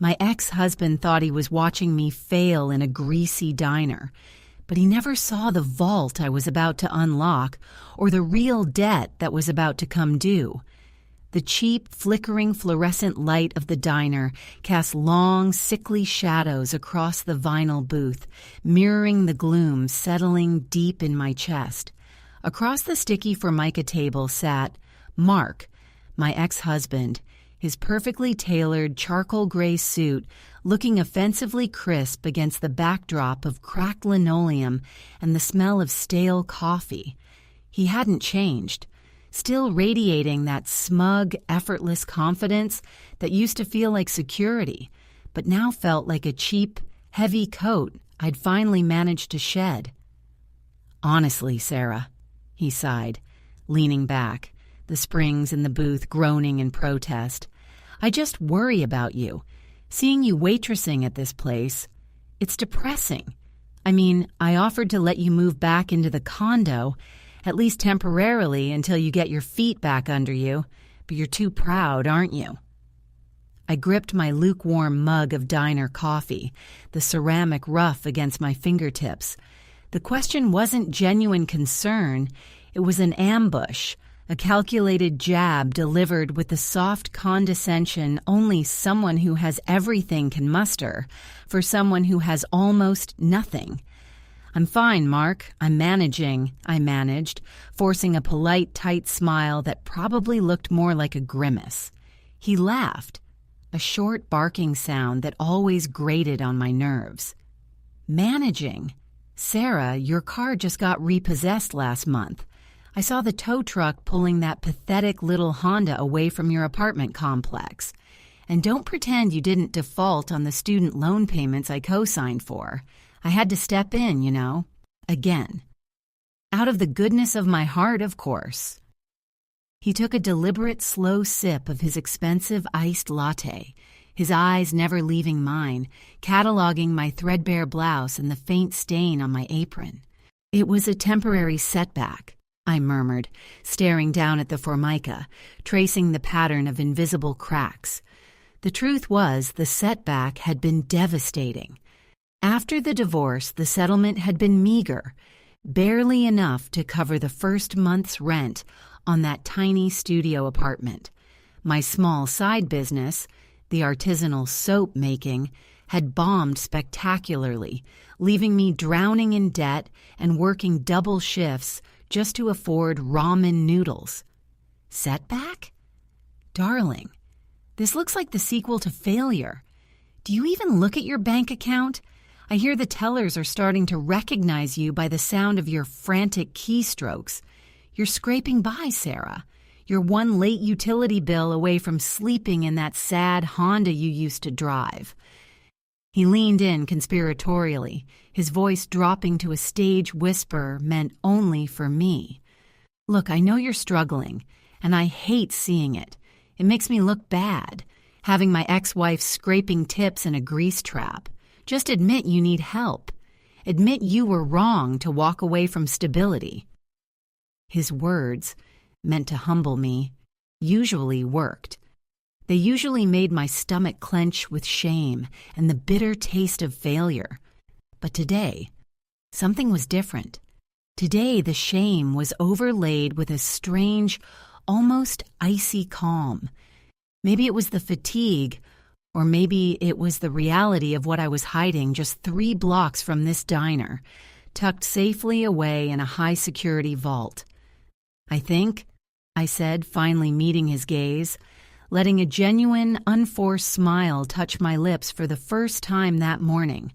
My ex-husband thought he was watching me fail in a greasy diner, but he never saw the vault I was about to unlock or the real debt that was about to come due. The cheap, flickering fluorescent light of the diner cast long, sickly shadows across the vinyl booth, mirroring the gloom settling deep in my chest. Across the sticky Formica table sat Mark, my ex-husband, his perfectly tailored charcoal gray suit looking offensively crisp against the backdrop of cracked linoleum and the smell of stale coffee. He hadn't changed, still radiating that smug, effortless confidence that used to feel like security, but now felt like a cheap, heavy coat I'd finally managed to shed. "Honestly, Sarah," he sighed, leaning back, the springs in the booth groaning in protest, "I just worry about you. Seeing you waitressing at this place, it's depressing. I mean, I offered to let you move back into the condo, at least temporarily until you get your feet back under you, but you're too proud, aren't you?" I gripped my lukewarm mug of diner coffee, the ceramic rough against my fingertips. The question wasn't genuine concern, it was an ambush, a calculated jab delivered with the soft condescension only someone who has everything can muster for someone who has almost nothing. "I'm fine, Mark. I'm managing," I managed, forcing a polite, tight smile that probably looked more like a grimace. He laughed, a short barking sound that always grated on my nerves. "Managing? Sarah, your car just got repossessed last month. I saw the tow truck pulling that pathetic little Honda away from your apartment complex. And don't pretend you didn't default on the student loan payments I co-signed for. I had to step in, you know. Again. Out of the goodness of my heart, of course." He took a deliberate, slow sip of his expensive iced latte, his eyes never leaving mine, cataloging my threadbare blouse and the faint stain on my apron. "It was a temporary setback," I murmured, staring down at the Formica, tracing the pattern of invisible cracks. The truth was, the setback had been devastating. After the divorce, the settlement had been meager, barely enough to cover the first month's rent on that tiny studio apartment. My small side business, the artisanal soap making, had bombed spectacularly, leaving me drowning in debt and working double shifts just to afford ramen noodles. Setback? Darling, this looks like the sequel to failure. Do you even look at your bank account? I hear the tellers are starting to recognize you by the sound of your frantic keystrokes. You're scraping by, Sarah. You're one late utility bill away from sleeping in that sad Honda you used to drive. He leaned in conspiratorially, his voice dropping to a stage whisper meant only for me. "Look, I know you're struggling, and I hate seeing it. It makes me look bad, having my ex-wife scraping tips in a grease trap. Just admit you need help. Admit you were wrong to walk away from stability." His words, meant to humble me, usually worked. They usually made my stomach clench with shame and the bitter taste of failure. But today, something was different. Today, the shame was overlaid with a strange, almost icy calm. Maybe it was the fatigue, or maybe it was the reality of what I was hiding just 3 blocks from this diner, tucked safely away in a high-security vault. "I think," I said, finally meeting his gaze, letting a genuine, unforced smile touch my lips for the first time that morning,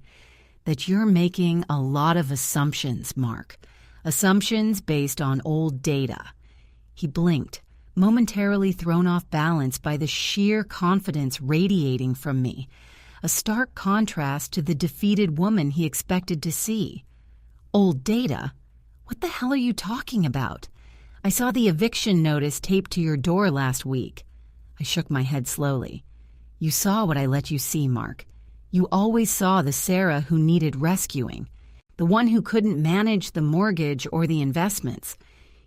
"that you're making a lot of assumptions, Mark. Assumptions based on old data." He blinked, momentarily thrown off balance by the sheer confidence radiating from me, a stark contrast to the defeated woman he expected to see. "Old data? What the hell are you talking about? I saw the eviction notice taped to your door last week." I shook my head slowly. "You saw what I let you see, Mark. You always saw the Sarah who needed rescuing, the one who couldn't manage the mortgage or the investments.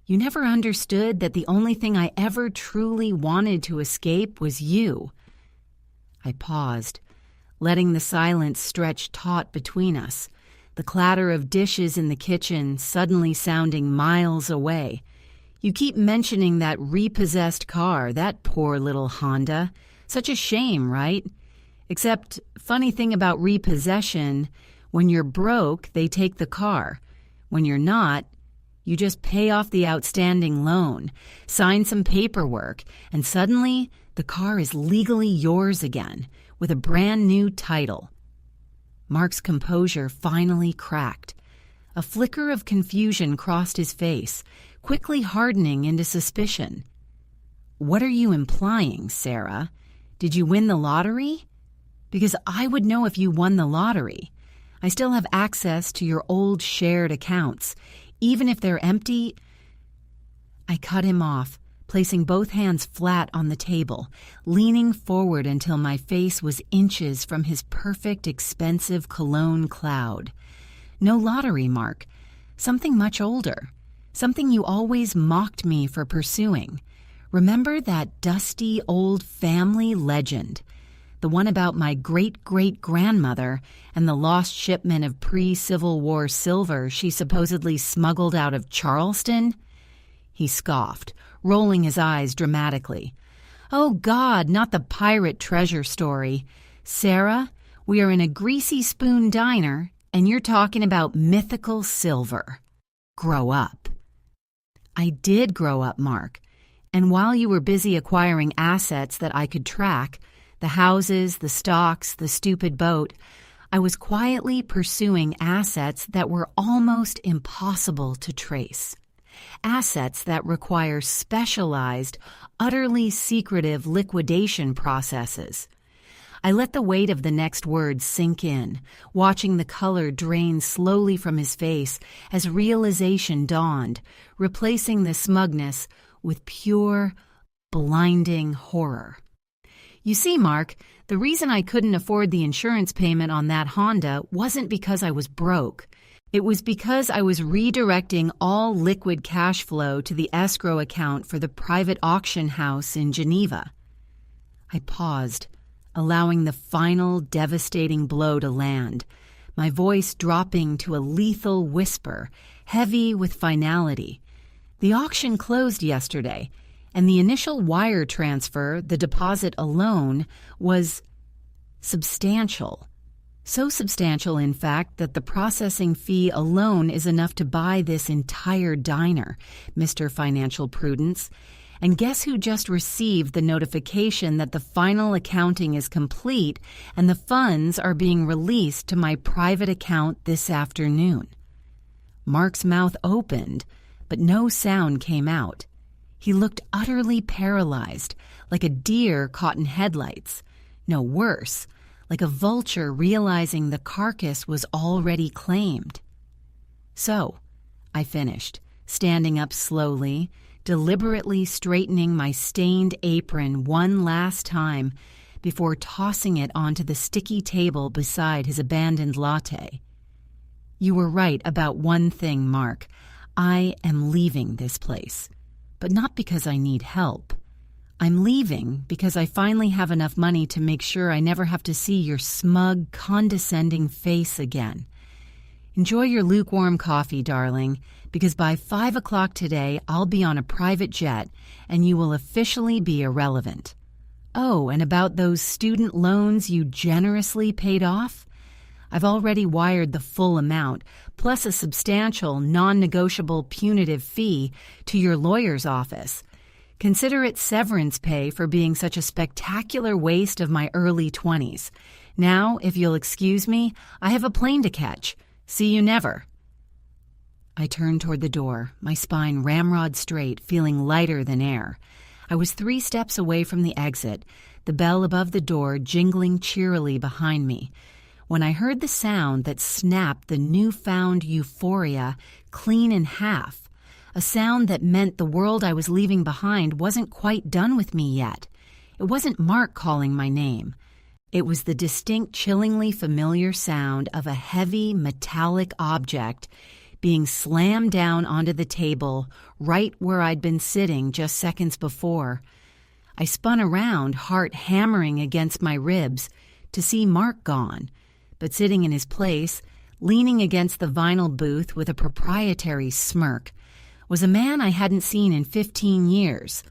You never understood that the only thing I ever truly wanted to escape was you." I paused, letting the silence stretch taut between us, the clatter of dishes in the kitchen suddenly sounding miles away. You keep mentioning that repossessed car, that poor little Honda. Such a shame, right? Except, funny thing about repossession, when you're broke, they take the car. When you're not, you just pay off the outstanding loan, sign some paperwork, and suddenly the car is legally yours again, with a brand new title. Mark's composure finally cracked. A flicker of confusion crossed his face, quickly hardening into suspicion. "What are you implying, Sarah? Did you win the lottery?" "Because I would know if you won the lottery. I still have access to your old shared accounts, even if they're empty." I cut him off, placing both hands flat on the table, leaning forward until my face was inches from his perfect, expensive cologne cloud. "No lottery, Mark. Something much older. Something you always mocked me for pursuing. Remember that dusty old family legend? The one about my great-great-grandmother and the lost shipment of pre-Civil War silver she supposedly smuggled out of Charleston?" He scoffed, rolling his eyes dramatically. "Oh, God, not the pirate treasure story. Sarah, we are in a greasy spoon diner, and you're talking about mythical silver. Grow up." I did grow up, Mark. And while you were busy acquiring assets that I could track, the houses, the stocks, the stupid boat, I was quietly pursuing assets that were almost impossible to trace. Assets that require specialized, utterly secretive liquidation processes. I let the weight of the next word sink in, watching the color drain slowly from his face as realization dawned, replacing the smugness with pure, blinding horror. "You see, Mark, the reason I couldn't afford the insurance payment on that Honda wasn't because I was broke. It was because I was redirecting all liquid cash flow to the escrow account for the private auction house in Geneva." I paused, allowing the final devastating blow to land, my voice dropping to a lethal whisper, heavy with finality. "The auction closed yesterday, and the initial wire transfer, the deposit alone, was substantial. So substantial, in fact, that the processing fee alone is enough to buy this entire diner, Mr. Financial Prudence. And guess who just received the notification that the final accounting is complete and the funds are being released to my private account this afternoon?" Mark's mouth opened, but no sound came out. He looked utterly paralyzed, like a deer caught in headlights. No, worse, like a vulture realizing the carcass was already claimed. "So," I finished, standing up slowly, deliberately straightening my stained apron one last time before tossing it onto the sticky table beside his abandoned latte. "You were right about one thing, Mark. I am leaving this place, but not because I need help. I'm leaving because I finally have enough money to make sure I never have to see your smug, condescending face again. Enjoy your lukewarm coffee, darling, because by 5 o'clock today I'll be on a private jet and you will officially be irrelevant. Oh, and about those student loans you generously paid off? I've already wired the full amount, plus a substantial, non-negotiable punitive fee to your lawyer's office. Consider it severance pay for being such a spectacular waste of my early 20s. Now, if you'll excuse me, I have a plane to catch. See you never." I turned toward the door, my spine ramrod straight, feeling lighter than air. I was 3 steps away from the exit, the bell above the door jingling cheerily behind me, when I heard the sound that snapped the newfound euphoria clean in half, a sound that meant the world I was leaving behind wasn't quite done with me yet. It wasn't Mark calling my name. It was the distinct, chillingly familiar sound of a heavy, metallic object being slammed down onto the table right where I'd been sitting just seconds before. I spun around, heart hammering against my ribs, to see Mark gone, but sitting in his place, leaning against the vinyl booth with a proprietary smirk, was a man I hadn't seen in 15 years,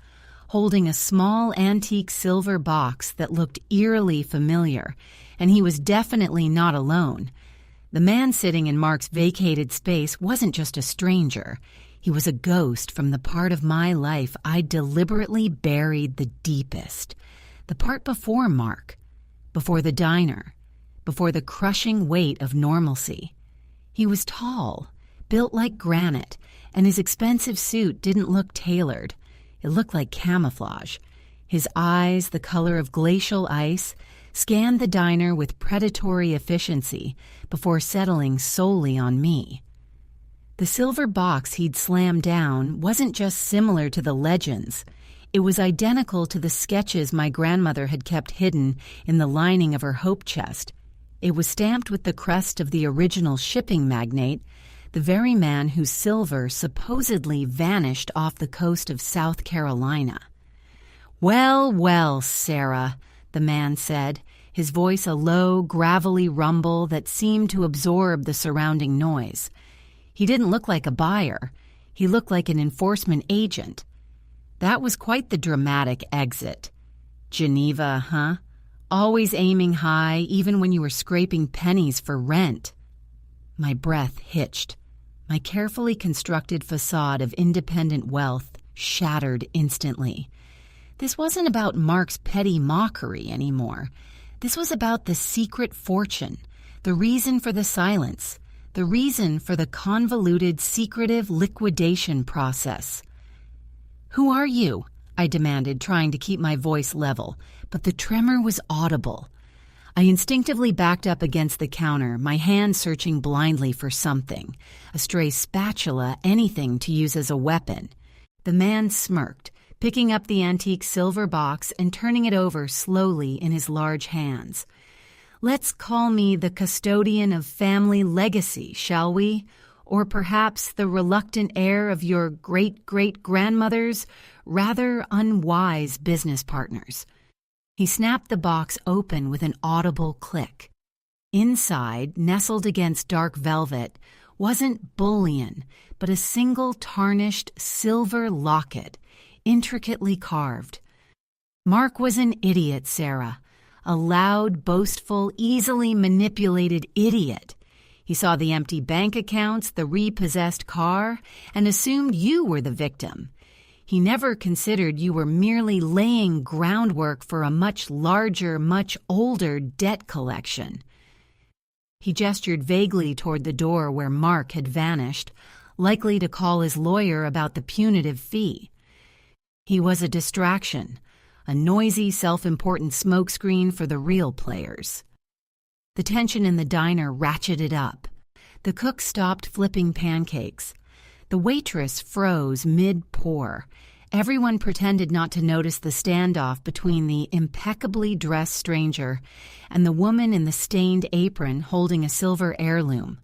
holding a small antique silver box that looked eerily familiar, and he was definitely not alone. The man sitting in Mark's vacated space wasn't just a stranger. He was a ghost from the part of my life I'd deliberately buried the deepest, the part before Mark, before the diner, before the crushing weight of normalcy. He was tall, built like granite, and his expensive suit didn't look tailored. It looked like camouflage. His eyes, the color of glacial ice, scanned the diner with predatory efficiency before settling solely on me. The silver box he'd slammed down wasn't just similar to the legends. It was identical to the sketches my grandmother had kept hidden in the lining of her hope chest. It was stamped with the crest of the original shipping magnate, the very man whose silver supposedly vanished off the coast of South Carolina. "Well, well, Sarah," the man said, his voice a low, gravelly rumble that seemed to absorb the surrounding noise. He didn't look like a buyer. He looked like an enforcement agent. That was quite the dramatic exit. Geneva, huh? Always aiming high, even when you were scraping pennies for rent. My breath hitched. My carefully constructed facade of independent wealth shattered instantly. This wasn't about Mark's petty mockery anymore. This was about the secret fortune, the reason for the silence, the reason for the convoluted, secretive liquidation process. "Who are you?" I demanded, trying to keep my voice level, but the tremor was audible. I instinctively backed up against the counter, my hand searching blindly for something, a stray spatula, anything to use as a weapon. The man smirked, picking up the antique silver box and turning it over slowly in his large hands. "Let's call me the custodian of family legacy, shall we? Or perhaps the reluctant heir of your great-great-grandmother's rather unwise business partners." He snapped the box open with an audible click. Inside, nestled against dark velvet, wasn't bullion, but a single tarnished silver locket, intricately carved. Mark was an idiot, Sarah. A loud, boastful, easily manipulated idiot. He saw the empty bank accounts, the repossessed car, and assumed you were the victim. He never considered you were merely laying groundwork for a much larger, much older debt collection. He gestured vaguely toward the door where Mark had vanished, likely to call his lawyer about the punitive fee. He was a distraction, a noisy, self-important smokescreen for the real players. The tension in the diner ratcheted up. The cook stopped flipping pancakes. The waitress froze mid-pour. Everyone pretended not to notice the standoff between the impeccably dressed stranger and the woman in the stained apron holding a silver heirloom.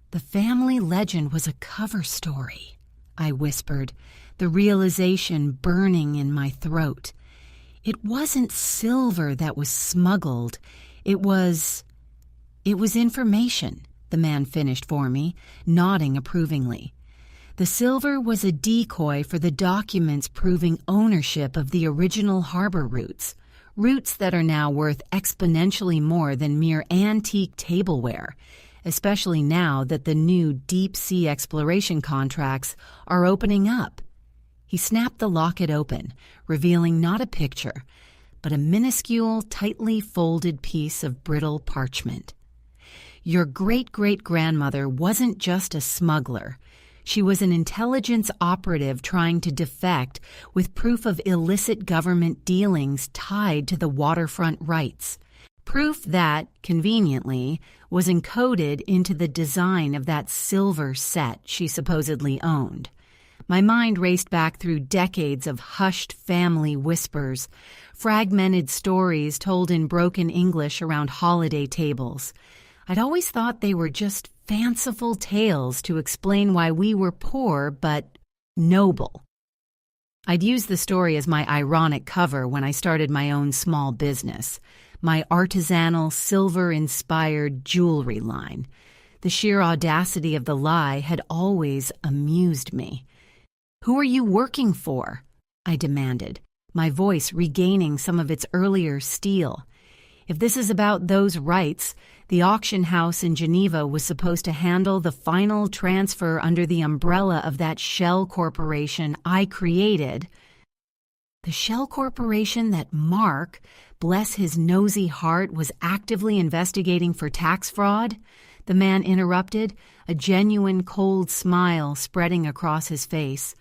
"The family legend was a cover story," I whispered, the realization burning in my throat. It wasn't silver that was smuggled. It was information, the man finished for me, nodding approvingly. The silver was a decoy for the documents proving ownership of the original harbor routes that are now worth exponentially more than mere antique tableware, especially now that the new deep-sea exploration contracts are opening up. He snapped the locket open, revealing not a picture, but a minuscule, tightly folded piece of brittle parchment. Your great-great-grandmother wasn't just a smuggler. She was an intelligence operative trying to defect with proof of illicit government dealings tied to the waterfront rights. Proof that, conveniently, was encoded into the design of that silver set she supposedly owned. My mind raced back through decades of hushed family whispers, fragmented stories told in broken English around holiday tables. I'd always thought they were just fanciful tales to explain why we were poor but noble. I'd used the story as my ironic cover when I started my own small business. my artisanal silver-inspired jewelry line. The sheer audacity of the lie had always amused me. "Who are you working for?" I demanded, my voice regaining some of its earlier steel. If this is about those rights, the auction house in Geneva was supposed to handle the final transfer under the umbrella of that shell corporation I created. The shell corporation that Mark, bless his nosy heart, was actively investigating for tax fraud? The man interrupted, a genuine cold smile spreading across his face.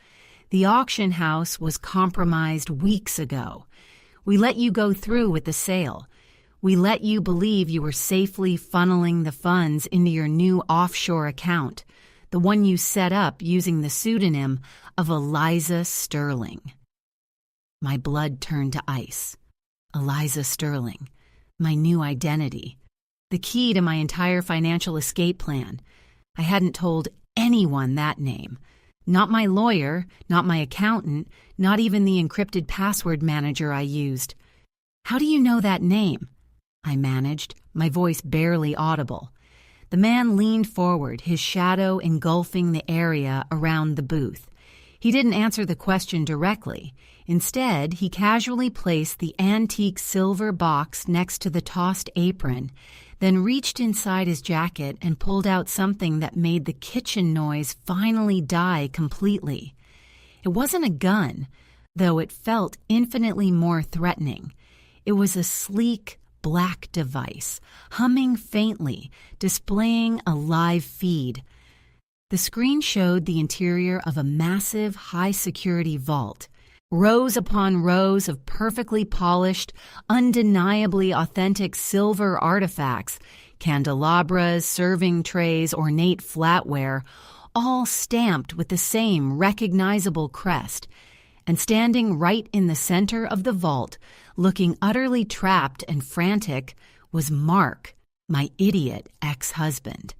The auction house was compromised weeks ago. We let you go through with the sale. We let you believe you were safely funneling the funds into your new offshore account, the one you set up using the pseudonym of Eliza Sterling. My blood turned to ice. Eliza Sterling, my new identity, the key to my entire financial escape plan. I hadn't told anyone that name. Not my lawyer, not my accountant, not even the encrypted password manager I used. "How do you know that name?" I managed, my voice barely audible. The man leaned forward, his shadow engulfing the area around the booth. He didn't answer the question directly. Instead, he casually placed the antique silver box next to the tossed apron, then reached inside his jacket and pulled out something that made the kitchen noise finally die completely. It wasn't a gun, though it felt infinitely more threatening. It was a sleek, black device, humming faintly, displaying a live feed. The screen showed the interior of a massive, high-security vault. Rows upon rows of perfectly polished, undeniably authentic silver artifacts, candelabras, serving trays, ornate flatware, all stamped with the same recognizable crest. And standing right in the center of the vault, looking utterly trapped and frantic, was Mark, my idiot ex-husband.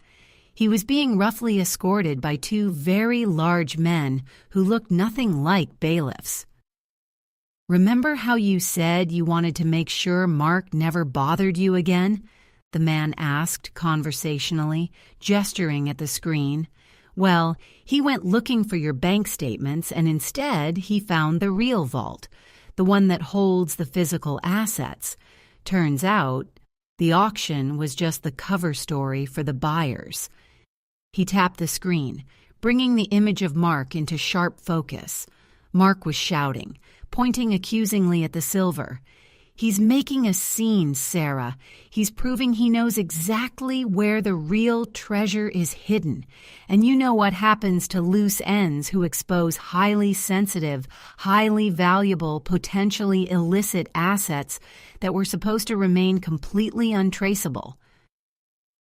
He was being roughly escorted by two very large men who looked nothing like bailiffs. "Remember how you said you wanted to make sure Mark never bothered you again?" the man asked conversationally, gesturing at the screen. "Well, he went looking for your bank statements, and instead he found the real vault, the one that holds the physical assets. Turns out, the auction was just the cover story for the buyers." He tapped the screen, bringing the image of Mark into sharp focus. Mark was shouting, pointing accusingly at the silver. "He's making a scene, Sarah. He's proving he knows exactly where the real treasure is hidden. And you know what happens to loose ends who expose highly sensitive, highly valuable, potentially illicit assets that were supposed to remain completely untraceable."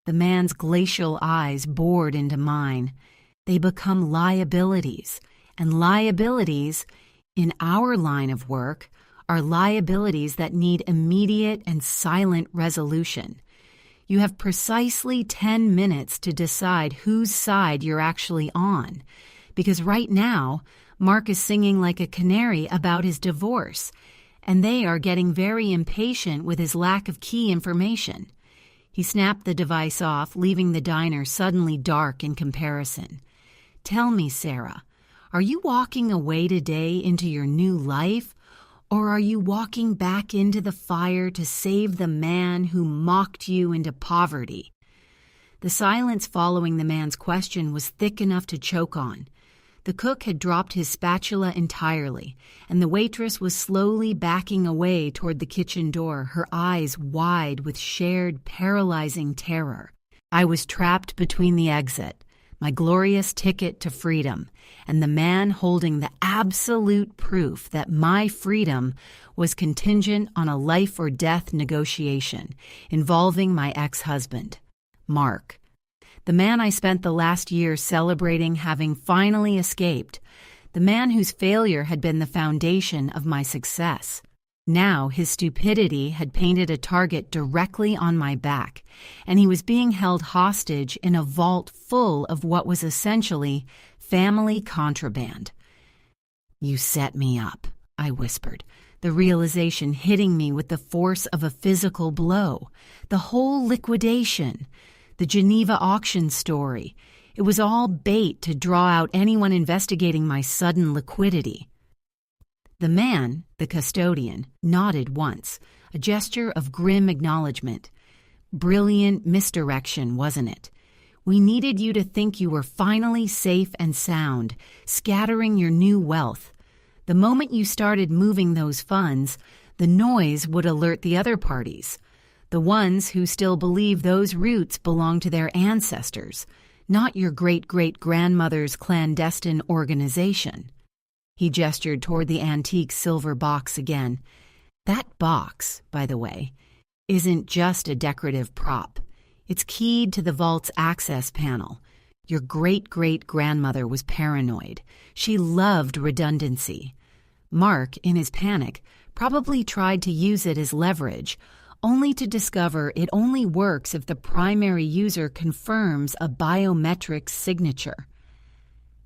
The man's glacial eyes bored into mine. They become liabilities, and liabilities, in our line of work, are liabilities that need immediate and silent resolution. You have precisely 10 minutes to decide whose side you're actually on, because right now, Mark is singing like a canary about his divorce, and they are getting very impatient with his lack of key information. He snapped the device off, leaving the diner suddenly dark in comparison. "Tell me, Sarah, are you walking away today into your new life, or are you walking back into the fire to save the man who mocked you into poverty?" The silence following the man's question was thick enough to choke on. The cook had dropped his spatula entirely, and the waitress was slowly backing away toward the kitchen door, her eyes wide with shared, paralyzing terror. I was trapped between the exit, my glorious ticket to freedom, and the man holding the absolute proof that my freedom was contingent on a life-or-death negotiation involving my ex-husband, Mark. The man I spent the last year celebrating having finally escaped, the man whose failure had been the foundation of my success. Now his stupidity had painted a target directly on my back, and he was being held hostage in a vault full of what was essentially family contraband. "You set me up," I whispered, the realization hitting me with the force of a physical blow. The whole liquidation, the Geneva auction story, it was all bait to draw out anyone investigating my sudden liquidity. The man, the custodian, nodded once, a gesture of grim acknowledgement. Brilliant misdirection, wasn't it? We needed you to think you were finally safe and sound, scattering your new wealth. The moment you started moving those funds, the noise would alert the other parties, the ones who still believe those roots belong to their ancestors, not your great-great-grandmother's clandestine organization. He gestured toward the antique silver box again. That box, by the way, isn't just a decorative prop. It's keyed to the vault's access panel. Your great-great-grandmother was paranoid. She loved redundancy. Mark, in his panic, probably tried to use it as leverage, only to discover it only works if the primary user confirms a biometric signature.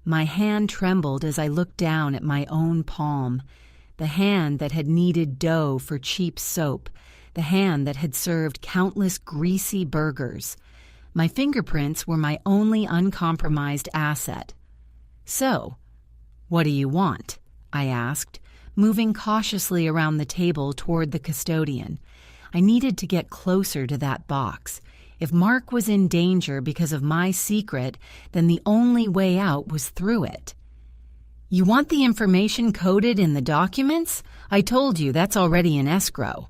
My hand trembled as I looked down at my own palm, the hand that had kneaded dough for cheap soap, the hand that had served countless greasy burgers. My fingerprints were my only uncompromised asset. "So, what do you want?" I asked, moving cautiously around the table toward the custodian. I needed to get closer to that box. If Mark was in danger because of my secret, then the only way out was through it. "You want the information coded in the documents? I told you that's already in escrow."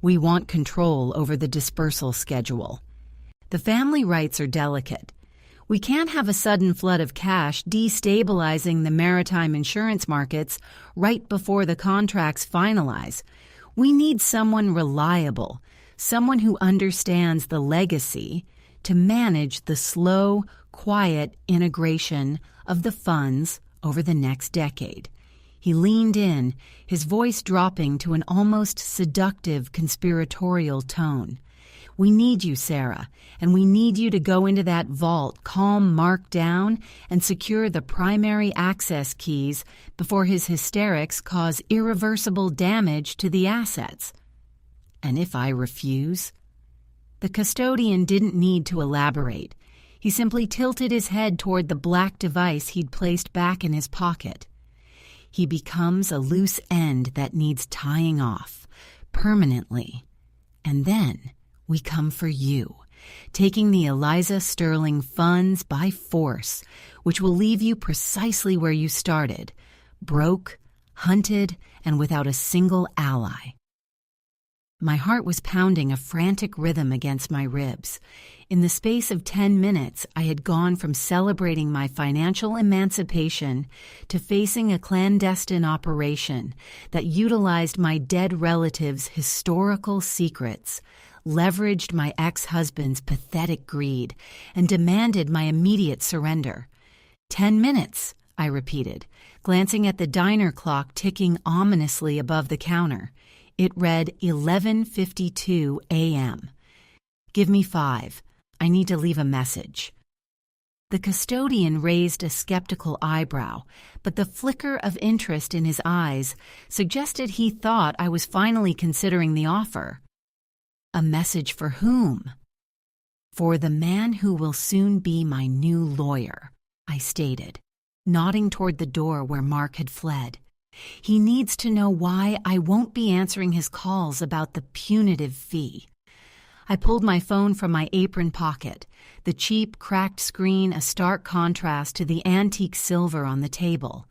"We want control over the dispersal schedule. The family rights are delicate. We can't have a sudden flood of cash destabilizing the maritime insurance markets right before the contracts finalize. We need someone reliable, someone who understands the legacy, to manage the slow, quiet integration of the funds over the next decade." He leaned in, his voice dropping to an almost seductive conspiratorial tone. "We need you, Sarah, and we need you to go into that vault, calm Mark down, and secure the primary access keys before his hysterics cause irreversible damage to the assets." "And if I refuse?" The custodian didn't need to elaborate. He simply tilted his head toward the black device he'd placed back in his pocket. "He becomes a loose end that needs tying off, permanently. And then we come for you, taking the Eliza Sterling funds by force, which will leave you precisely where you started, broke, hunted, and without a single ally." My heart was pounding a frantic rhythm against my ribs. In the space of 10 minutes, I had gone from celebrating my financial emancipation to facing a clandestine operation that utilized my dead relative's historical secrets, leveraged my ex-husband's pathetic greed, and demanded my immediate surrender. 10 minutes, I repeated, glancing at the diner clock ticking ominously above the counter. It read 11:52 a.m. "Give me 5. I need to leave a message." The custodian raised a skeptical eyebrow, but the flicker of interest in his eyes suggested he thought I was finally considering the offer. "A message for whom?" "For the man who will soon be my new lawyer," I stated, nodding toward the door where Mark had fled. "He needs to know why I won't be answering his calls about the punitive fee." I pulled my phone from my apron pocket, the cheap, cracked screen a stark contrast to the antique silver on the table.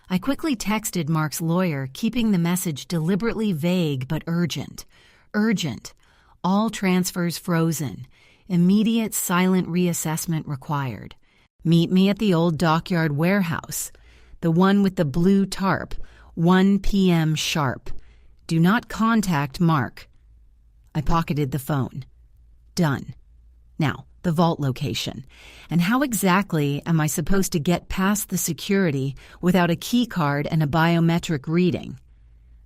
I quickly texted Mark's lawyer, keeping the message deliberately vague but urgent. Urgent. All transfers frozen. Immediate silent reassessment required. Meet me at the old dockyard warehouse. The one with the blue tarp, 1 p.m. sharp. Do not contact Mark. I pocketed the phone. Done. Now, the vault location. And how exactly am I supposed to get past the security without a key card and a biometric reading?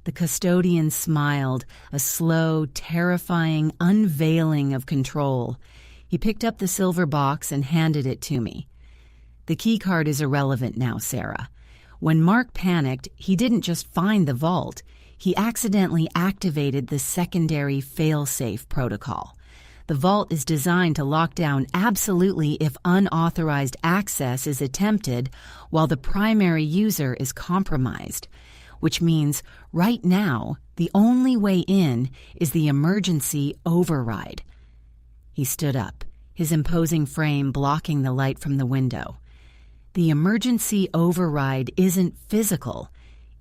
The custodian smiled, a slow, terrifying unveiling of control. He picked up the silver box and handed it to me. "The key card is irrelevant now, Sarah. When Mark panicked, he didn't just find the vault. He accidentally activated the secondary failsafe protocol. The vault is designed to lock down absolutely if unauthorized access is attempted while the primary user is compromised, which means right now the only way in is the emergency override. He stood up, his imposing frame blocking the light from the window. The emergency override isn't physical.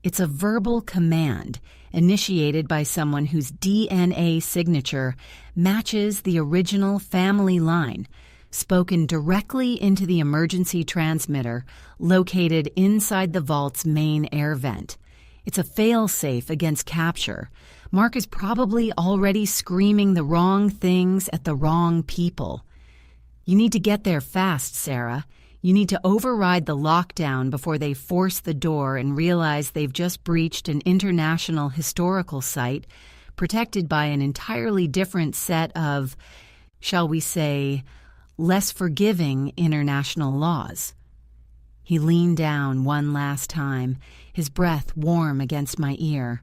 It's a verbal command initiated by someone whose DNA signature matches the original family line, spoken directly into the emergency transmitter located inside the vault's main air vent. It's a fail-safe against capture. Mark is probably already screaming the wrong things at the wrong people. You need to get there fast, Sarah. You need to override the lockdown before they force the door and realize they've just breached an international historical site protected by an entirely different set of, shall we say, less forgiving international laws. He leaned down one last time, his breath warm against my ear.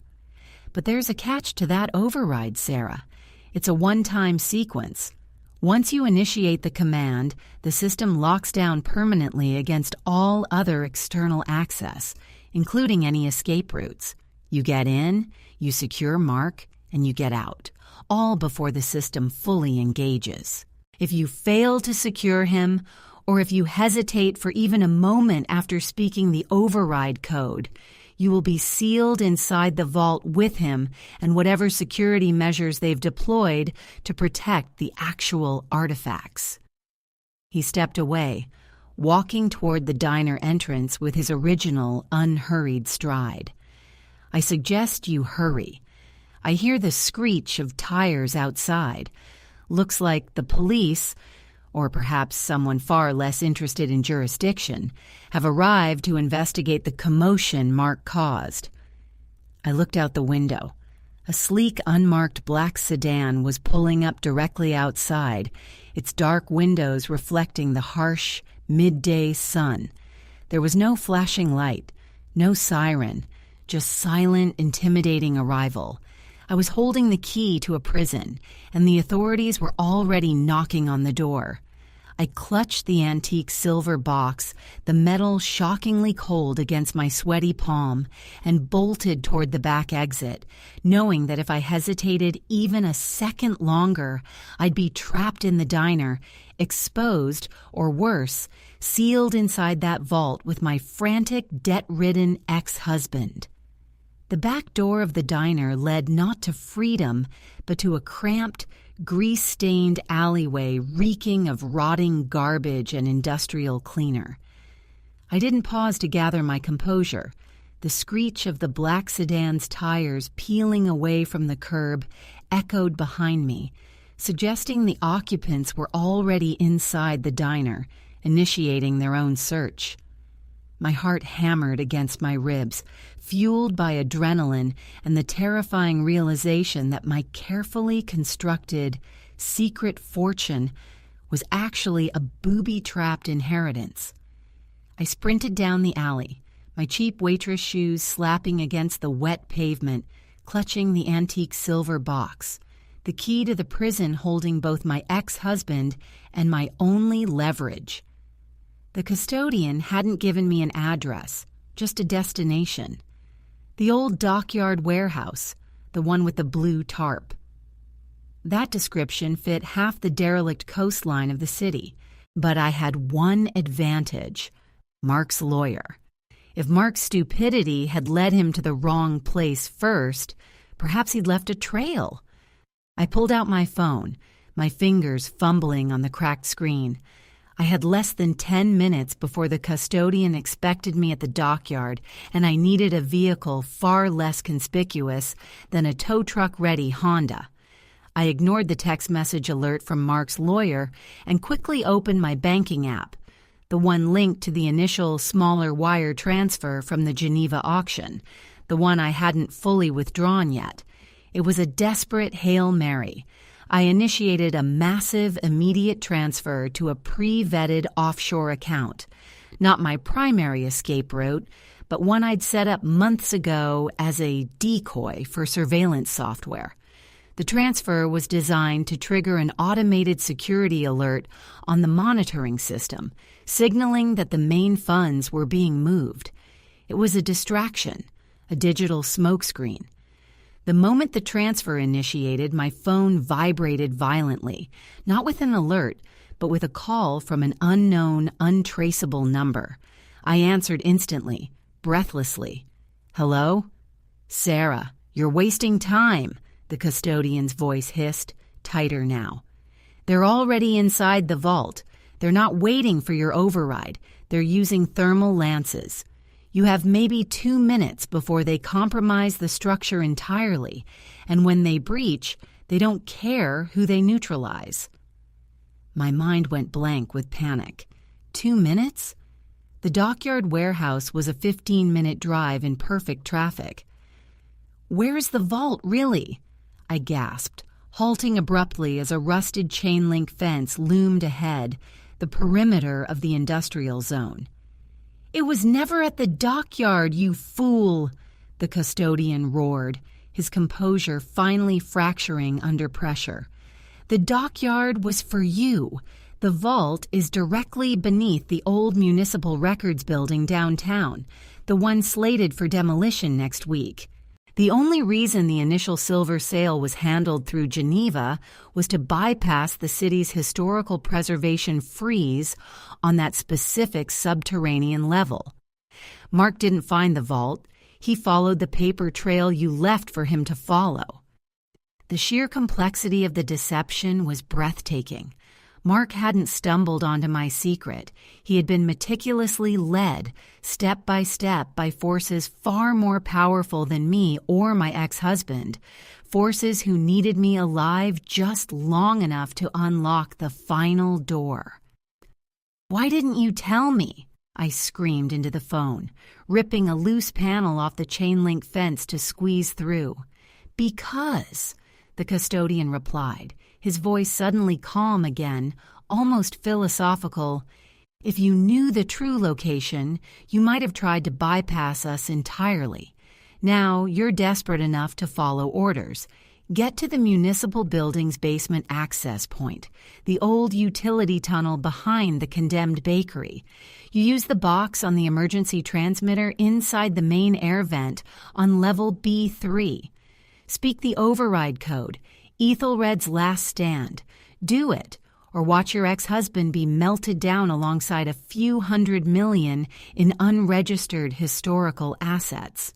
But there's a catch to that override, Sarah. It's a one-time sequence. Once you initiate the command, the system locks down permanently against all other external access, including any escape routes. You get in, you secure Mark, and you get out, all before the system fully engages. If you fail to secure him, or if you hesitate for even a moment after speaking the override code, you will be sealed inside the vault with him and whatever security measures they've deployed to protect the actual artifacts. He stepped away, walking toward the diner entrance with his original, unhurried stride. I suggest you hurry. I hear the screech of tires outside. Looks like the police, or perhaps someone far less interested in jurisdiction, have arrived to investigate the commotion Mark caused. I looked out the window. A sleek, unmarked black sedan was pulling up directly outside, its dark windows reflecting the harsh, midday sun. There was no flashing light, no siren, just silent, intimidating arrival. I was holding the key to a prison, and the authorities were already knocking on the door. I clutched the antique silver box, the metal shockingly cold against my sweaty palm, and bolted toward the back exit, knowing that if I hesitated even a second longer, I'd be trapped in the diner, exposed, or worse, sealed inside that vault with my frantic, debt-ridden ex-husband. The back door of the diner led not to freedom, but to a cramped, grease-stained alleyway reeking of rotting garbage and industrial cleaner. I didn't pause to gather my composure. The screech of the black sedan's tires peeling away from the curb echoed behind me, suggesting the occupants were already inside the diner, initiating their own search. My heart hammered against my ribs, fueled by adrenaline and the terrifying realization that my carefully constructed secret fortune was actually a booby-trapped inheritance. I sprinted down the alley, my cheap waitress shoes slapping against the wet pavement, clutching the antique silver box, the key to the prison holding both my ex-husband and my only leverage. The custodian hadn't given me an address, just a destination. The old dockyard warehouse, the one with the blue tarp. That description fit half the derelict coastline of the city, but I had one advantage: Mark's lawyer. If Mark's stupidity had led him to the wrong place first, perhaps he'd left a trail. I pulled out my phone, my fingers fumbling on the cracked screen. I had less than 10 minutes before the custodian expected me at the dockyard, and I needed a vehicle far less conspicuous than a tow truck-ready Honda. I ignored the text message alert from Mark's lawyer and quickly opened my banking app, the one linked to the initial smaller wire transfer from the Geneva auction, the one I hadn't fully withdrawn yet. It was a desperate Hail Mary. I initiated a massive, immediate transfer to a pre-vetted offshore account. Not my primary escape route, but one I'd set up months ago as a decoy for surveillance software. The transfer was designed to trigger an automated security alert on the monitoring system, signaling that the main funds were being moved. It was a distraction, a digital smokescreen. The moment the transfer initiated, my phone vibrated violently, not with an alert, but with a call from an unknown, untraceable number. I answered instantly, breathlessly. "Hello?" "Sarah, you're wasting time," the custodian's voice hissed, tighter now. "They're already inside the vault. They're not waiting for your override. They're using thermal lances. You have maybe 2 minutes before they compromise the structure entirely, and when they breach, they don't care who they neutralize." My mind went blank with panic. 2 minutes? The dockyard warehouse was a 15-minute drive in perfect traffic. "Where's the vault, really?" I gasped, halting abruptly as a rusted chain-link fence loomed ahead, the perimeter of the industrial zone. "It was never at the dockyard, you fool!" the custodian roared, his composure finally fracturing under pressure. "The dockyard was for you. The vault is directly beneath the old municipal records building downtown, the one slated for demolition next week. The only reason the initial silver sale was handled through Geneva was to bypass the city's historical preservation freeze on that specific subterranean level. Mark didn't find the vault. He followed the paper trail you left for him to follow." The sheer complexity of the deception was breathtaking. Mark hadn't stumbled onto my secret. He had been meticulously led, step by step, by forces far more powerful than me or my ex-husband, forces who needed me alive just long enough to unlock the final door. "Why didn't you tell me?" I screamed into the phone, ripping a loose panel off the chain-link fence to squeeze through. "Because," the custodian replied, his voice suddenly calm again, almost philosophical. "If you knew the true location, you might have tried to bypass us entirely. Now you're desperate enough to follow orders. Get to the municipal building's basement access point, the old utility tunnel behind the condemned bakery. You use the box on the emergency transmitter inside the main air vent on level B3. Speak the override code, Ethelred's last stand. Do it, or watch your ex-husband be melted down alongside a few $100 million in unregistered historical assets."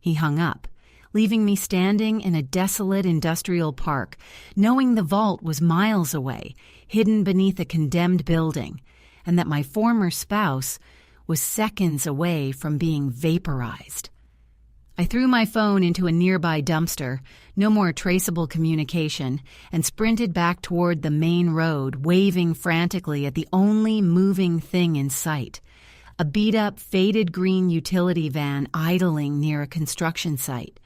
He hung up, leaving me standing in a desolate industrial park, knowing the vault was miles away, hidden beneath a condemned building, and that my former spouse was seconds away from being vaporized. I threw my phone into a nearby dumpster, no more traceable communication, and sprinted back toward the main road, waving frantically at the only moving thing in sight, a beat-up, faded green utility van idling near a construction site.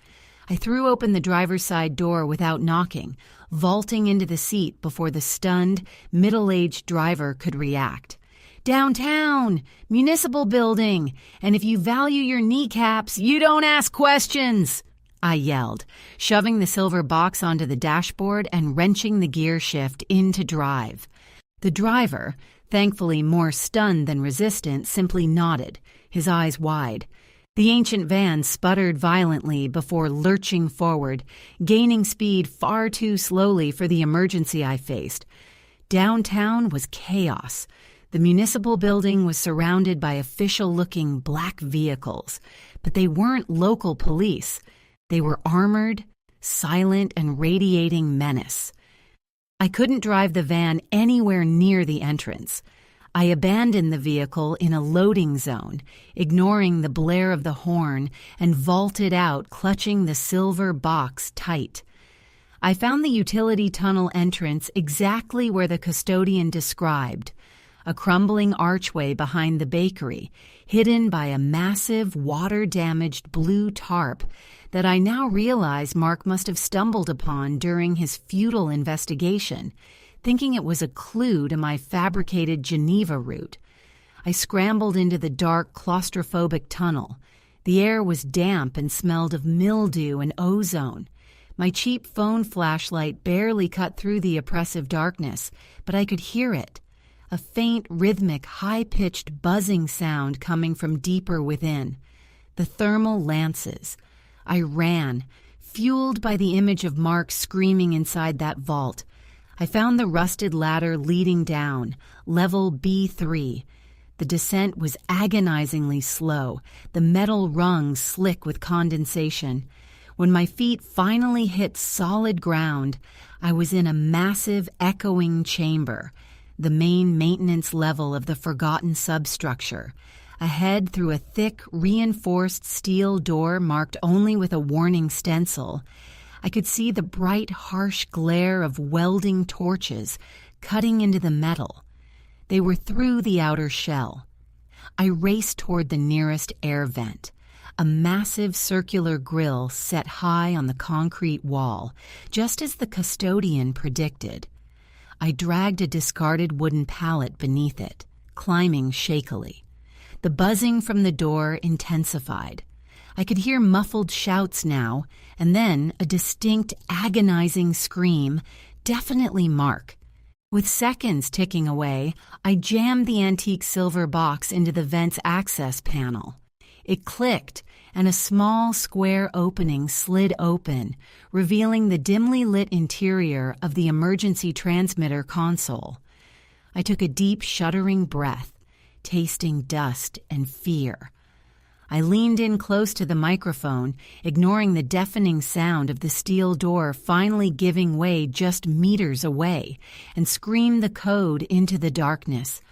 I threw open the driver's side door without knocking, vaulting into the seat before the stunned, middle-aged driver could react. "Downtown! Municipal building! And if you value your kneecaps, you don't ask questions!" I yelled, shoving the silver box onto the dashboard and wrenching the gear shift into drive. The driver, thankfully more stunned than resistant, simply nodded, his eyes wide. The ancient van sputtered violently before lurching forward, gaining speed far too slowly for the emergency I faced. Downtown was chaos. The municipal building was surrounded by official-looking black vehicles, but they weren't local police. They were armored, silent, and radiating menace. I couldn't drive the van anywhere near the entrance. I abandoned the vehicle in a loading zone, ignoring the blare of the horn, and vaulted out, clutching the silver box tight. I found the utility tunnel entrance exactly where the custodian described, a crumbling archway behind the bakery, hidden by a massive, water-damaged blue tarp that I now realize Mark must have stumbled upon during his futile investigation, thinking it was a clue to my fabricated Geneva route. I scrambled into the dark, claustrophobic tunnel, The air was damp and smelled of mildew and ozone. My cheap phone flashlight barely cut through the oppressive darkness, but I could hear it. A faint, rhythmic, high-pitched buzzing sound coming from deeper within. The thermal lances. I ran, fueled by the image of Mark screaming inside that vault. I found the rusted ladder leading down, level B3. The descent was agonizingly slow, the metal rungs slick with condensation. When my feet finally hit solid ground, I was in a massive, echoing chamber, the main maintenance level of the forgotten substructure. Ahead, through a thick, reinforced steel door marked only with a warning stencil, I could see the bright, harsh glare of welding torches cutting into the metal. They were through the outer shell. I raced toward the nearest air vent, a massive circular grill set high on the concrete wall, just as the custodian predicted. I dragged a discarded wooden pallet beneath it, climbing shakily. The buzzing from the door intensified. I could hear muffled shouts now, and then a distinct, agonizing scream, definitely Mark. With seconds ticking away, I jammed the antique silver box into the vent's access panel. It clicked, and a small square opening slid open, revealing the dimly lit interior of the emergency transmitter console. I took a deep, shuddering breath, tasting dust and fear. I leaned in close to the microphone, ignoring the deafening sound of the steel door finally giving way just meters away, and screamed the code into the darkness,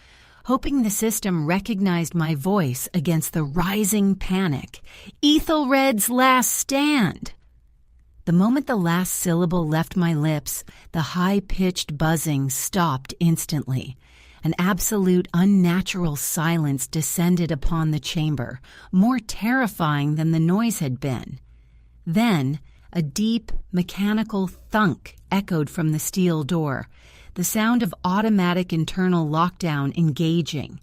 hoping the system recognized my voice against the rising panic. Ethelred's last stand! The moment the last syllable left my lips, the high-pitched buzzing stopped instantly. An absolute unnatural silence descended upon the chamber, more terrifying than the noise had been. Then, a deep, mechanical thunk echoed from the steel door, the sound of automatic internal lockdown engaging.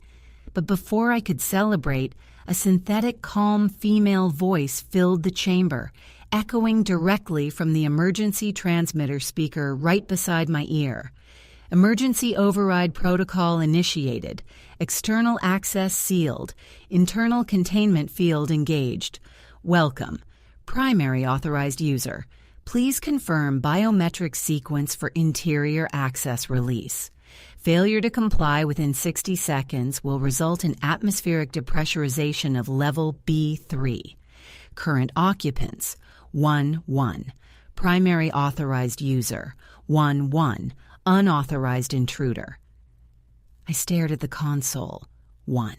But before I could celebrate, a synthetic, calm female voice filled the chamber, echoing directly from the emergency transmitter speaker right beside my ear. Emergency override protocol initiated. External access sealed. Internal containment field engaged. Welcome. Primary authorized user. Please confirm biometric sequence for interior access release. Failure to comply within 60 seconds will result in atmospheric depressurization of level B3. Current occupants 1-1. Primary authorized user 1-1. Unauthorized intruder. I stared at the console. 1.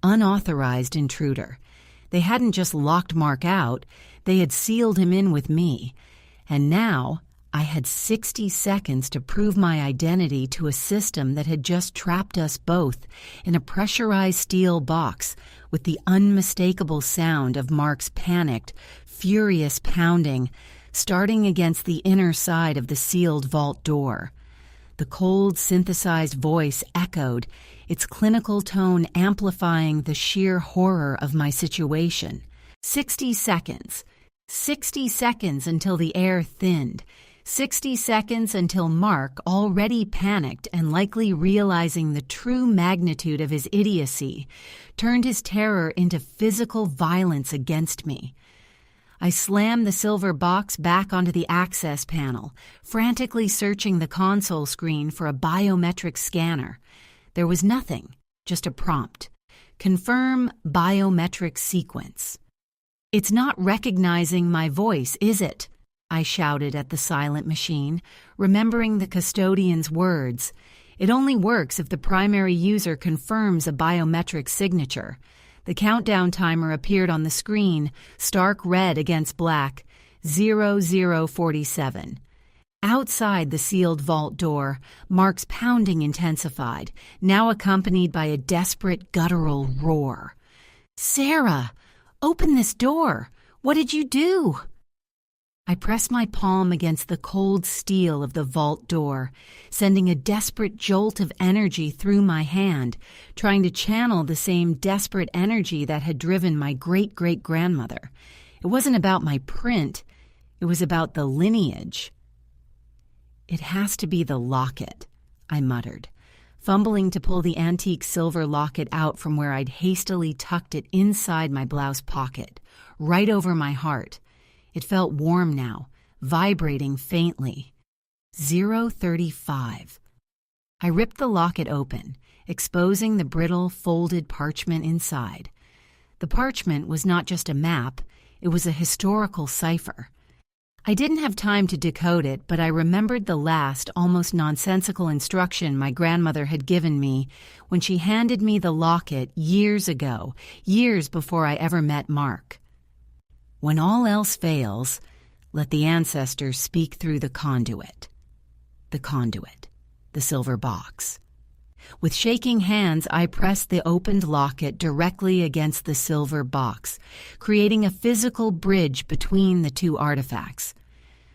Unauthorized intruder. They hadn't just locked Mark out, they had sealed him in with me. And now I had 60 seconds to prove my identity to a system that had just trapped us both in a pressurized steel box with the unmistakable sound of Mark's panicked, furious pounding starting against the inner side of the sealed vault door. The cold, synthesized voice echoed, its clinical tone amplifying the sheer horror of my situation. 60 seconds. 60 seconds until the air thinned. 60 seconds until Mark, already panicked and likely realizing the true magnitude of his idiocy, turned his terror into physical violence against me. I slammed the silver box back onto the access panel, frantically searching the console screen for a biometric scanner. There was nothing, just a prompt. Confirm biometric sequence. It's not recognizing my voice, is it? I shouted at the silent machine, remembering the custodian's words. It only works if the primary user confirms a biometric signature. The countdown timer appeared on the screen, stark red against black, 0047. Outside the sealed vault door, Mark's pounding intensified, now accompanied by a desperate guttural roar. "Sarah, open this door! What did you do?" I press my palm against the cold steel of the vault door, sending a desperate jolt of energy through my hand, trying to channel the same desperate energy that had driven my great-great-grandmother. It wasn't about my print, it was about the lineage. "It has to be the locket," I muttered, fumbling to pull the antique silver locket out from where I'd hastily tucked it inside my blouse pocket, right over my heart. It felt warm now, vibrating faintly. 035. I ripped the locket open, exposing the brittle, folded parchment inside. The parchment was not just a map, it was a historical cipher. I didn't have time to decode it, but I remembered the last, almost nonsensical instruction my grandmother had given me when she handed me the locket years ago, years before I ever met Mark. "When all else fails, let the ancestors speak through the conduit." The conduit, the silver box. With shaking hands, I pressed the opened locket directly against the silver box, creating a physical bridge between the two artifacts.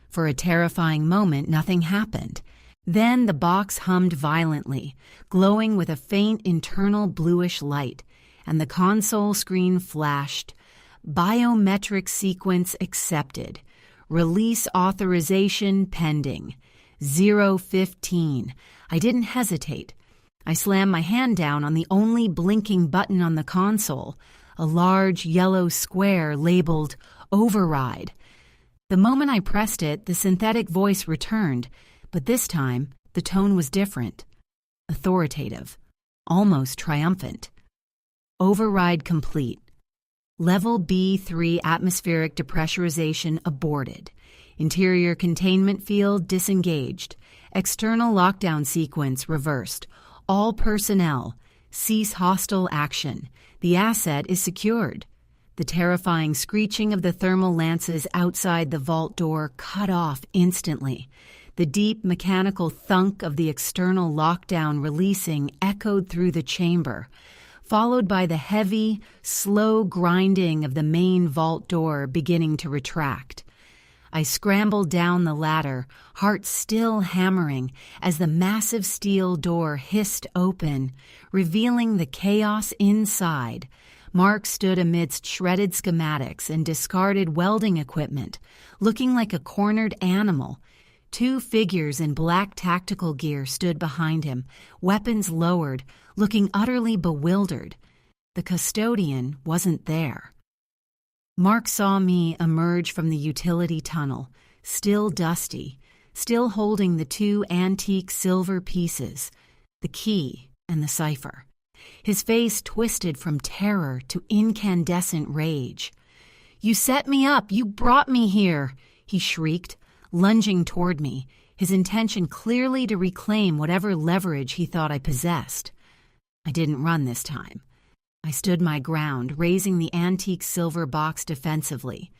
For a terrifying moment, nothing happened. Then the box hummed violently, glowing with a faint internal bluish light, and the console screen flashed. "Biometric sequence accepted. Release authorization pending. 015. I didn't hesitate. I slammed my hand down on the only blinking button on the console, a large yellow square labeled Override. The moment I pressed it, the synthetic voice returned, but this time the tone was different. Authoritative. Almost triumphant. "Override complete. Level B3 atmospheric depressurization aborted. Interior containment field disengaged. External lockdown sequence reversed. All personnel, cease hostile action. The asset is secured." The terrifying screeching of the thermal lances outside the vault door cut off instantly. The deep mechanical thunk of the external lockdown releasing echoed through the chamber, followed by the heavy, slow grinding of the main vault door beginning to retract. I scrambled down the ladder, heart still hammering, as the massive steel door hissed open, revealing the chaos inside. Mark stood amidst shredded schematics and discarded welding equipment, looking like a cornered animal. Two figures in black tactical gear stood behind him, weapons lowered, looking utterly bewildered. The custodian wasn't there. Mark saw me emerge from the utility tunnel, still dusty, still holding the two antique silver pieces, the key and the cipher. His face twisted from terror to incandescent rage. "You set me up! You brought me here!" he shrieked, lunging toward me, his intention clearly to reclaim whatever leverage he thought I possessed. I didn't run this time. I stood my ground, raising the antique silver box defensively.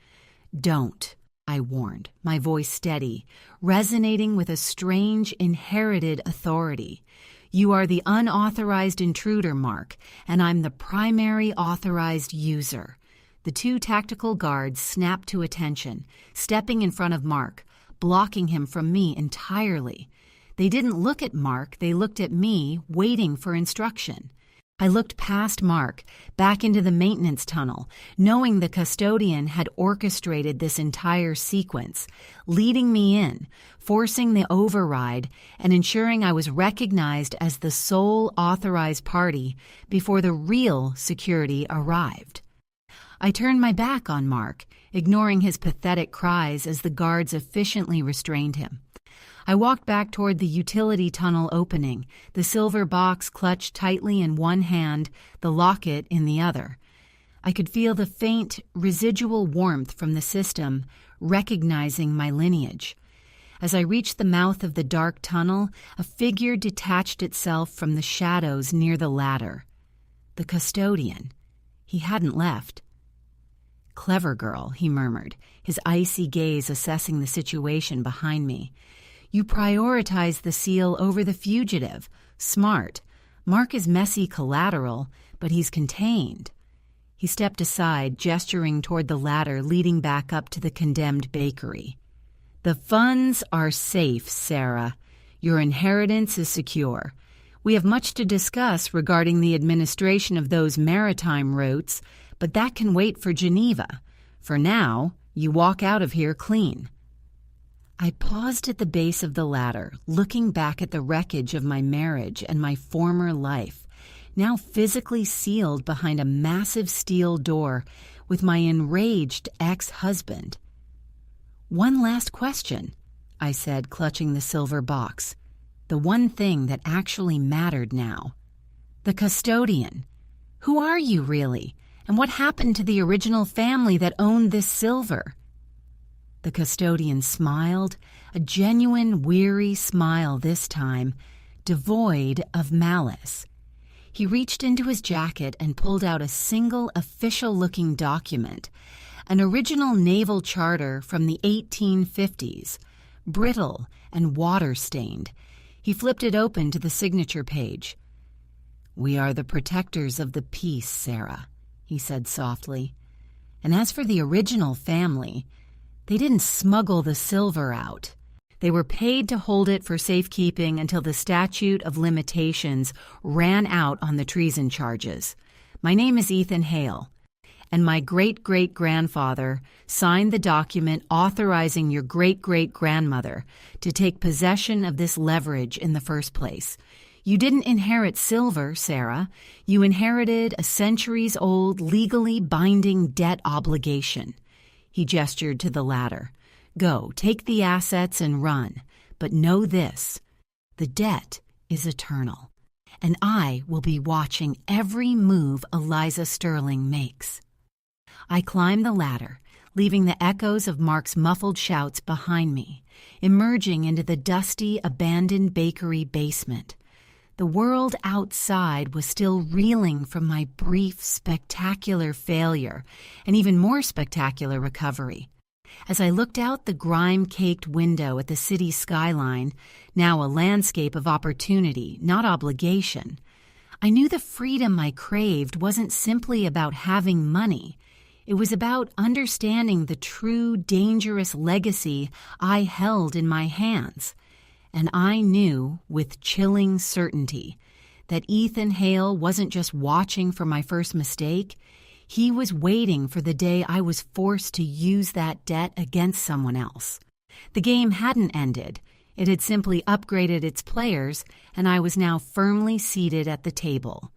"Don't," I warned, my voice steady, resonating with a strange, inherited authority. "You are the unauthorized intruder, Mark, and I'm the primary authorized user." The two tactical guards snapped to attention, stepping in front of Mark, blocking him from me entirely. They didn't look at Mark, they looked at me, waiting for instruction. I looked past Mark, back into the maintenance tunnel, knowing the custodian had orchestrated this entire sequence, leading me in, forcing the override, and ensuring I was recognized as the sole authorized party before the real security arrived. I turned my back on Mark, ignoring his pathetic cries as the guards efficiently restrained him. I walked back toward the utility tunnel opening, the silver box clutched tightly in one hand, the locket in the other. I could feel the faint, residual warmth from the system, recognizing my lineage. As I reached the mouth of the dark tunnel, a figure detached itself from the shadows near the ladder. The custodian. He hadn't left. "Clever girl," he murmured, his icy gaze assessing the situation behind me. "You prioritize the seal over the fugitive. Smart. Mark is messy collateral, but he's contained." He stepped aside, gesturing toward the ladder leading back up to the condemned bakery. "The funds are safe, Sarah. Your inheritance is secure. We have much to discuss regarding the administration of those maritime routes, but that can wait for Geneva. For now, you walk out of here clean." I paused at the base of the ladder, looking back at the wreckage of my marriage and my former life, now physically sealed behind a massive steel door with my enraged ex-husband. "One last question," I said, clutching the silver box. The one thing that actually mattered now. "The custodian. Who are you, really? And what happened to the original family that owned this silver?" The custodian smiled, a genuine, weary smile this time, devoid of malice. He reached into his jacket and pulled out a single official-looking document, an original naval charter from the 1850s, brittle and water-stained. He flipped it open to the signature page. "We are the protectors of the peace, Sarah," he said softly. "And as for the original family, they didn't smuggle the silver out. They were paid to hold it for safekeeping until the statute of limitations ran out on the treason charges. My name is Ethan Hale, and my great-great-grandfather signed the document authorizing your great-great-grandmother to take possession of this leverage in the first place. You didn't inherit silver, Sarah. You inherited a centuries-old, legally binding debt obligation." He gestured to the ladder. "Go, take the assets and run. But know this, the debt is eternal, and I will be watching every move Eliza Sterling makes." I climbed the ladder, leaving the echoes of Mark's muffled shouts behind me, emerging into the dusty, abandoned bakery basement. The world outside was still reeling from my brief, spectacular failure and even more spectacular recovery. As I looked out the grime-caked window at the city skyline, now a landscape of opportunity, not obligation, I knew the freedom I craved wasn't simply about having money. It was about understanding the true, dangerous legacy I held in my hands. And I knew, with chilling certainty, that Ethan Hale wasn't just watching for my first mistake. He was waiting for the day I was forced to use that debt against someone else. The game hadn't ended. It had simply upgraded its players, and I was now firmly seated at the table.